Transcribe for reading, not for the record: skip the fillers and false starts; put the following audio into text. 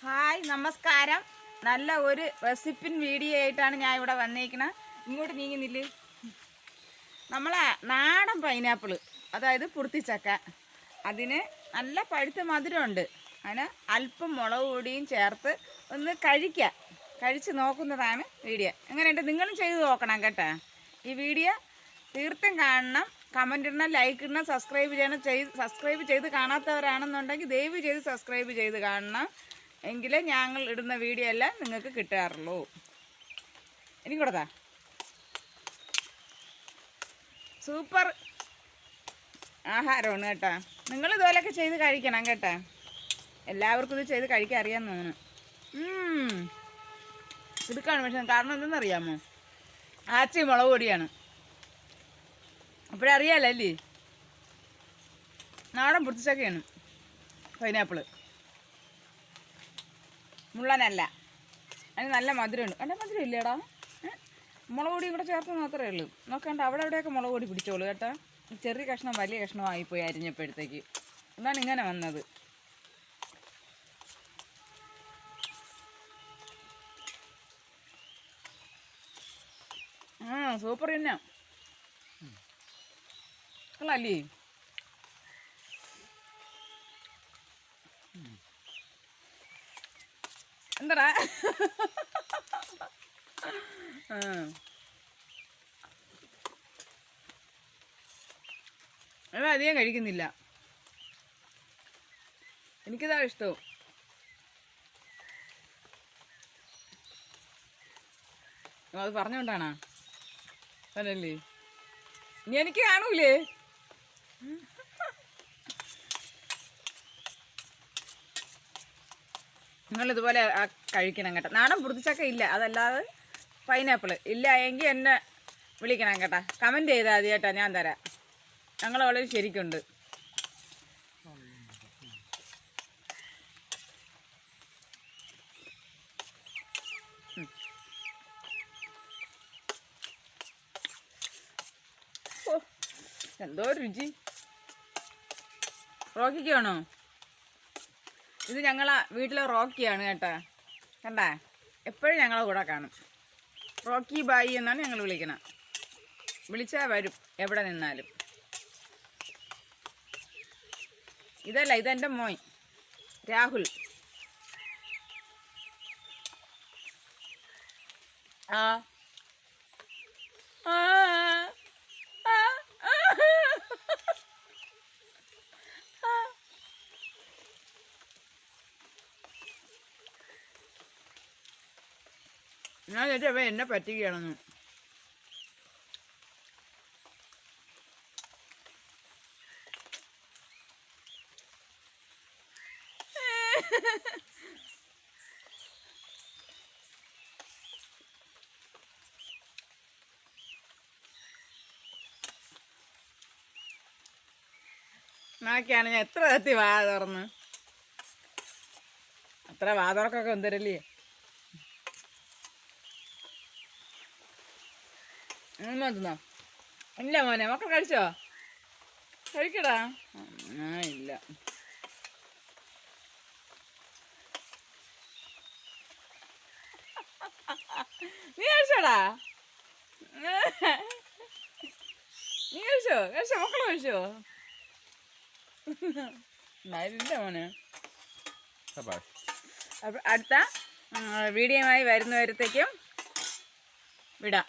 Hi നമസ്കാരം. നല്ല ഒരു റെസിപ്പി വീഡിയോ ആയിട്ടാണ് ഞാൻ ഇവിടെ വന്നേക്കണത്. ഇങ്ങോട്ട് നീങ്ങുന്നില്ലേ? നമ്മളെ നാടൻ പൈനാപ്പിൾ, അതായത് പുറത്തിച്ചക്ക, അതിന് നല്ല പഴുത്ത മധുരമുണ്ട്. അതിന് അല്പം മുളക് പൊടിയും ചേർത്ത് ഒന്ന് കഴിച്ച് നോക്കുന്നതാണ് വീഡിയോ. എങ്ങനെയുണ്ട്? നിങ്ങളും ചെയ്ത് നോക്കണം കേട്ടോ. ഈ വീഡിയോ തീർത്തും കാണണം. കമൻ്റ് ഇടണം, ലൈക്ക് ഇടണം, സബ്സ്ക്രൈബ് ചെയ്ത് കാണാത്തവരാണെന്നുണ്ടെങ്കിൽ ദയവ് ചെയ്ത് സബ്സ്ക്രൈബ് ചെയ്ത് കാണണം. എങ്കിലേ ഞങ്ങൾ ഇടുന്ന വീഡിയോ എല്ലാം നിങ്ങൾക്ക് കിട്ടാറുള്ളൂ. എനിക്ക് കൊടുത്താ സൂപ്പർ ആഹാരമാണ് കേട്ടോ. നിങ്ങൾ ഇതുപോലെയൊക്കെ ചെയ്ത് കഴിക്കണം കേട്ടോ. എല്ലാവർക്കും ഇത് ചെയ്ത് കഴിക്കാൻ അറിയാമെന്ന് തോന്നുന്നു. ഇടുക്കാണ് പക്ഷേ കാരണം എന്തെന്നറിയാമോ? ആച്ചി മുളക് പൊടിയാണ്. അപ്പോഴറിയാലോ അല്ലേ? നാടൻ പുറത്തിച്ചക്കയാണ് പൈനാപ്പിള്, മുള്ളനല്ല. അതിന് നല്ല മധുരമുണ്ട്. എൻ്റെ മധുരം ഇല്ലേടാ. മുളക് പൊടിയും കൂടെ ചേർത്ത് മാത്രമേ ഉള്ളൂ. നോക്കണ്ട, അവിടെ എവിടെയൊക്കെ മുളക് പൊടി പിടിച്ചോളൂ കേട്ടോ. ചെറിയ കഷ്ണം വലിയ കഷ്ണമായിപ്പോയി അരിഞ്ഞപ്പോഴത്തേക്ക്. എന്നാണ് ഇങ്ങനെ വന്നത്. സൂപ്പർ തന്നെ കൊള്ളാല്ലേ? എന്താടാ? അത് അധികം കഴിക്കുന്നില്ല. എനിക്കിതാ ഇഷ്ടവും. അത് പറഞ്ഞുകൊണ്ടാണോ? അതല്ലേ? ഇനി എനിക്ക് കാണൂലേ? നിങ്ങളിതുപോലെ കഴിക്കണം കേട്ടോ. നാടൻ പുറത്തിച്ചക്ക ഇല്ല, അതല്ലാതെ പൈനാപ്പിൾ ഇല്ല എങ്കിൽ എന്നെ വിളിക്കണം കേട്ടോ. കമൻറ്റ് ചെയ്താൽ മതി കേട്ടോ, ഞാൻ തരാം. ഞങ്ങൾ വളരെ ശരിക്കുണ്ട്. ഓ, എന്തോ രുചി. റോക്കിക്കാണോ? ഇത് ഞങ്ങളെ വീട്ടിലെ റോക്കിയാണ് കേട്ടോ. കണ്ടാ, എപ്പോഴും ഞങ്ങളെ കൂടെ കാണും. റോക്കി ബായി എന്നാണ് ഞങ്ങൾ വിളിക്കണം. വിളിച്ചാൽ വരും എവിടെ നിന്നാലും. ഇതല്ല, ഇതെൻ്റെ മോൻ രാഹുൽ. ആ ഞാൻ ചേച്ചി എന്നെ പറ്റിക്കുകയാണെന്ന്. നോക്കിയാണ് ഞാൻ എത്ര എത്തി വാ തുറന്ന്. അത്ര വാ തുറക്കൊക്കെ എന്തരല്ലേ? തിന്നോ? ഇല്ല മോനെ, മക്കൾ കഴിച്ചോ? കഴിക്കടാ. ഇല്ല. നീ കഴിച്ചോടാ? നീ കഴിച്ചോ? മക്കൾ കഴിച്ചോ? ഇല്ല മോനെ. അടുത്ത വീഡിയോയുമായി വരുന്നവരത്തേക്കും വിടാം.